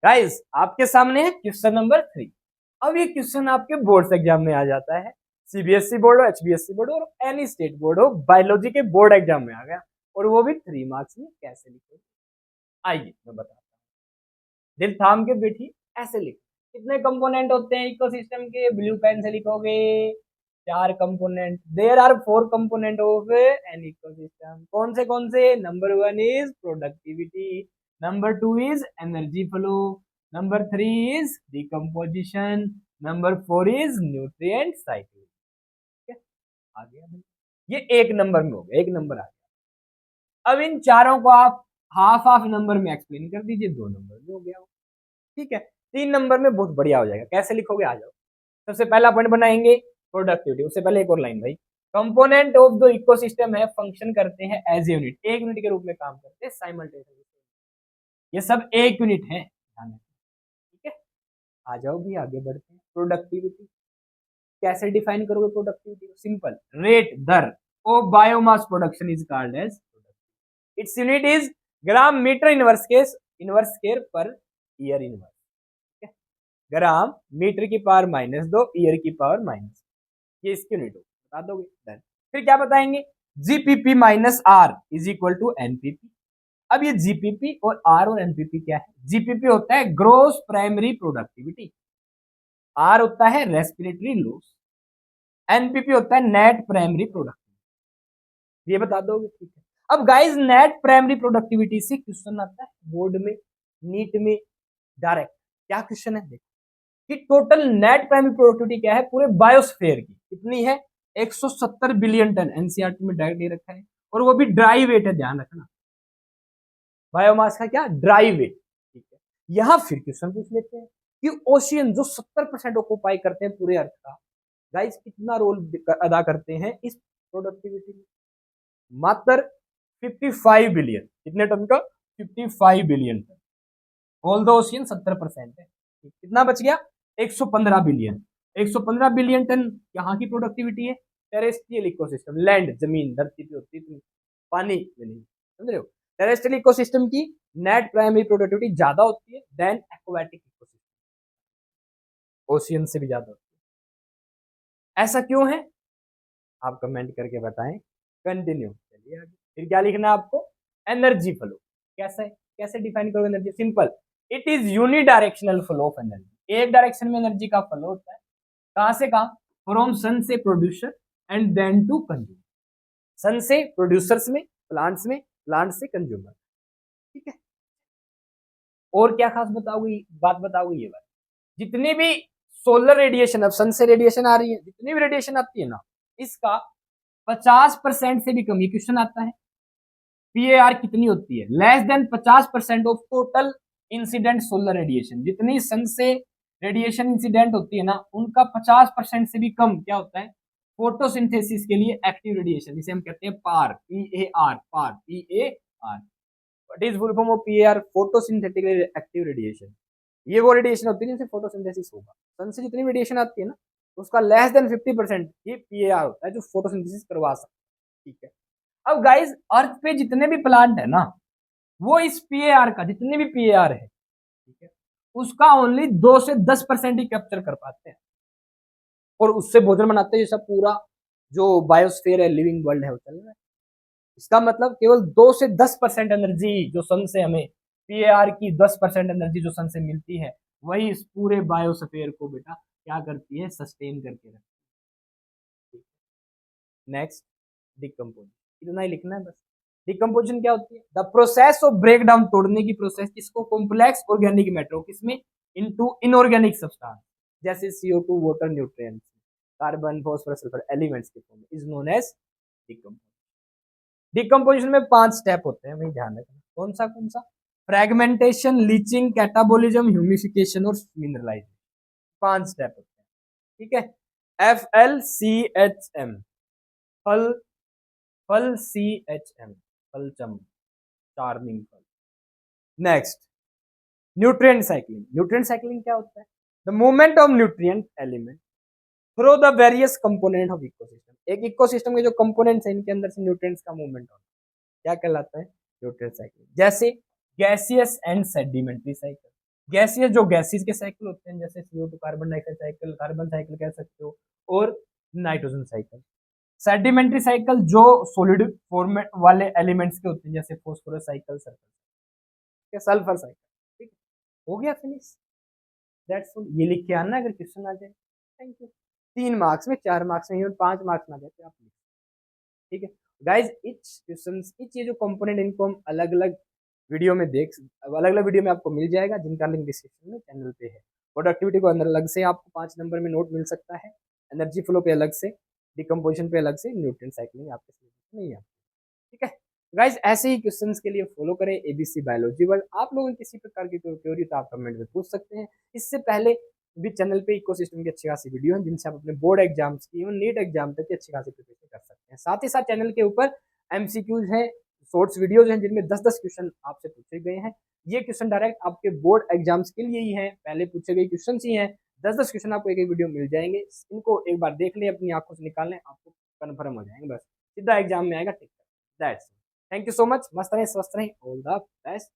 Guys आपके सामने है क्वेश्चन नंबर 3। अब ये क्वेश्चन आपके बोर्ड एग्जाम में आ जाता है, सीबीएसई बोर्ड हो, एचबीएसई बोर्ड हो और एनी स्टेट बोर्ड हो, बायोलॉजी के बोर्ड एग्जाम में आ गया और वो भी 3 मार्क्स में। कैसे लिखोगे? आइए मैं बताता हूँ। दिल थाम के बैठिए, ऐसे लिखो। कितने कंपोनेंट होते हैं इकोसिस्टम के? ब्लू पेन से लिखोगे 4 component. There are 4 component of an ecosystem. कौन से? Number 1 is productivity, number 2 is energy flow, number 3 is decomposition, number 4 is nutrient cycle. ठीक है, आ गया भाई। ये 1 नंबर में हो गया, 1 नंबर आ गया। अब इन चारों को आप हाफ हाफ नंबर में एक्सप्लेन कर दीजिए, 2 नंबर में हो गया। ठीक है, 3 नंबर में बहुत बढ़िया हो जाएगा। कैसे लिखोगे? आ जाओ। सबसे पहला पॉइंट बनाएंगे प्रोडक्टिविटी। उससे पहले एक और लाइन भाई, कंपोनेंट ऑफ द इकोसिस्टम है फंक्शन करते हैं एज यूनिट, एक यूनिट के रूप में काम करते हैं साइमल्टेनियसली। ये सब एक यूनिट है, ध्यान रखना। ठीक है, आ जाओ भी, आगे बढ़ते हैं। प्रोडक्टिविटी कैसे डिफाइन करोगे? प्रोडक्टिविटी सिंपल, रेट दर of biomass production is called as, its unit is gram metre inverse square per year inverse. Gram metre की पावर -2 ईयर की पावर माइनस, ये इसकी यूनिट हो, बता दोगे। डन। फिर क्या बताएंगे? GPP minus R is equal to NPP. अब ये जीपीपी और आर और एनपीपी क्या है? जीपीपी होता है ग्रोस प्राइमरी प्रोडक्टिविटी, आर होता है रेस्पिरेटरी लॉस, एनपीपी होता है नेट प्राइमरी प्रोडक्टिविटी। ये बता दोगे, ठीक है। अब गाइस नेट प्राइमरी प्रोडक्टिविटी से क्वेश्चन आता है बोर्ड में, नीट में डायरेक्ट। क्या क्वेश्चन है? देखो कि टोटल नेट प्राइमरी प्रोडक्टिविटी क्या है पूरे बायोस्फीयर की, कितनी है? 170 बिलियन टन, एनसीईआरटी में डायरेक्ट दे रखा है, और वो भी ड्राई वेट है, ध्यान रखना। बायोमास का क्या? Dry weight. ठीक है, यहां फिर क्वेश्चन पूछ लेते हैं कि ओशियन जो 70% ऑक्यूपाई करते हैं पूरे अर्थ का, गाइस कितना रोल अदा करते हैं इस प्रोडक्टिविटी में? मात्र 55 बिलियन। कितने टन का? 55 billion ton. All the ocean 70% है, कितना बच गया? 115 बिलियन। 115 बिलियन टन यहाँ की प्रोडक्टिविटी है। टेरेस्ट्रियल इकोसिस्टम, लैंड जमीन धरती पे होती है, पानी में नहीं, समझ रहे हो? टेरेस्ट्रियल इकोसिस्टम की नेट प्राइमरी प्रोडक्टिविटी ज्यादा होती है देन एक्वाटिक इकोसिस्टम, ओशियन से भी ज्यादा होती है। ऐसा क्यों है? आप कमेंट करके बताएं। कंटिन्यू, चलिए आगे। फिर क्या लिखना है आपको? Energy flow. कैसे कैसे डिफाइन करोगे energy? Simple, it is unidirectional flow of energy. एक डायरेक्शन में एनर्जी का फ्लो होता है। कहां से कहां? फ्रॉम सन से producer and then to consumer. Sun से प्रोड्यूसर्स में, प्लांट्स में, प्लांट से कंज्यूमर। ठीक है, और क्या खास बताओगे? बात बताओगे ये बात, जितनी भी सोलर रेडिएशन, अब सन से रेडिएशन आ रही है, जितनी भी रेडिएशन आती है ना, इसका 50% से भी कम, ये क्वेश्चन आता है, पीएआर कितनी होती है? Less than 50% of total incident solar radiation. जितनी सन से रेडिएशन इंसिडेंट होती है ना, उनका 50% से भी कम क्या होता है? फोटोसिंथेसिस के लिए एक्टिव रेडिएशन, जिसे हम कहते हैं PAR, PAR. What is full form of PAR? Photosynthetic active radiation. ये वो रेडिएशन होती है जिनसे फोटोसिंथेसिस होगा। सन से जितनी रेडिएशन आती है ना, उसका लेस देन 50% ये पीएआर होता है जो फोटोसिंथेसिस करवा सकता है। ठीक है, अब गाइस अर्थ पे जितने भी प्लांट है ना, वो इस पीएआर का, जितने भी पीएआर है, ठीक है, उसका ओनली 2 से 10% ही कैप्चर कर पाते हैं, और उससे भोजन बनाते हैं। ये सब पूरा जो बायोस्फीयर है, लिविंग वर्ल्ड है, वो चल रहा है। इसका मतलब केवल 2 से 10% एनर्जी जो सन से हमें, पीएआर की 10% एनर्जी जो सन से मिलती है, वही इस पूरे बायोस्फीयर को बेटा क्या करती है? सस्टेन करके रखती है। Next, decomposition. इतना ही लिखना है बस। डिकम्पोजिशन क्या होती है? The process of break down, तोड़ने की प्रोसेस, किसको? कॉम्प्लेक्स ऑर्गेनिक मैटर, किसमें? इनटू इनऑर्गेनिक सब्सटेंस, जैसे CO2, water, nutrients, carbon, phosphorus, sulphur elements के फॉर्म में, is known as decomposition. Decomposition में 5 स्टेप होते हैं, वही ध्यान रखना। कौन सा? फ्रेगमेंटेशन, लीचिंग, कैटाबोलिज्म, ह्यूमिफिकेशन और मिनरलाइजेशन। 5 स्टेप होते हैं। ठीक है, FLCHM, फल, फल CHM, फलचम, चार्मिंग फल। Next, nutrient cycling. Nutrient cycling क्या होता है? The movement of nutrient element through the various component of ecosystem. एक इकोसिस्टम के जो कंपोनेंट्स हैं, इनके अंदर से न्यूट्रिएंट्स का मूवमेंट होता है, क्या कहलाता है? Nutrient cycling. जैसे gaseous and sedimentary cycle, gaseous जो गैसेस के साइकिल होते हैं, जैसे CO2 carbon dioxide cycle, carbon cycle कह सकते हो, और नाइट्रोजन साइकिल। सेडिमेंट्री साइकिल जो सॉलिड फॉर्मेट वाले एलिमेंट्स के होते हैं, जैसे फॉस्फोरस साइकिल, सल्फर साइकिल। ठीक है, हो गया फिनिश। That's all. ये लिख के आना अगर क्वेश्चन आ जाए। Thank you. 3 मार्क्स में, 4 मार्क्स में, 5 मार्क्स में आ जाते हैं आप। ठीक है गाइज, इच ये जो कंपोनेंट, इनको हम अलग अलग वीडियो में अलग अलग वीडियो में आपको मिल जाएगा, जिनका लिंक डिस्क्रिप्शन में चैनल पे है। प्रोडक्टिविटी को अंदर अलग से आपको 5 नंबर में नोट मिल सकता है, एनर्जी फ्लो पे अलग से, डिकम्पोजिशन पे अलग से, न्यूट्रिएंट साइक्लिंग आपके सिलेबस में नहीं है। ठीक है गाइज, ऐसे ही क्वेश्चंस के लिए फॉलो करें ABC बायोलॉजी वर्ल्ड। आप लोगों की किसी प्रकार की कोई क्वेरी तो आप कमेंट में पूछ सकते हैं। इससे पहले भी चैनल पे इकोसिस्टम की अच्छी खासी वीडियो है, जिनसे आप अपने बोर्ड एग्जाम्स की, इवन नीट एग्जाम तक की अच्छी खासी प्रिपरेशन कर सकते हैं। साथ ही साथ चैनल के ऊपर MCQs हैं, शॉर्ट्स वीडियोज हैं, जिनमें 10-10 क्वेश्चन आपसे पूछे गए हैं। ये क्वेश्चन डायरेक्ट आपके बोर्ड एग्जाम्स के लिए ही है, पहले पूछे गए क्वेश्चन ही हैं। 10-10 क्वेश्चन आपको एक एक वीडियो मिल जाएंगे। इनको एक बार देख लें, अपनी आंखों से निकाल लें, आपको कन्फर्म हो जाएंगे, बस सीधा एग्जाम में आएगा tick. That's. Thank you so much. मस्त रहें, स्वस्थ रहें, ऑल द बेस्ट।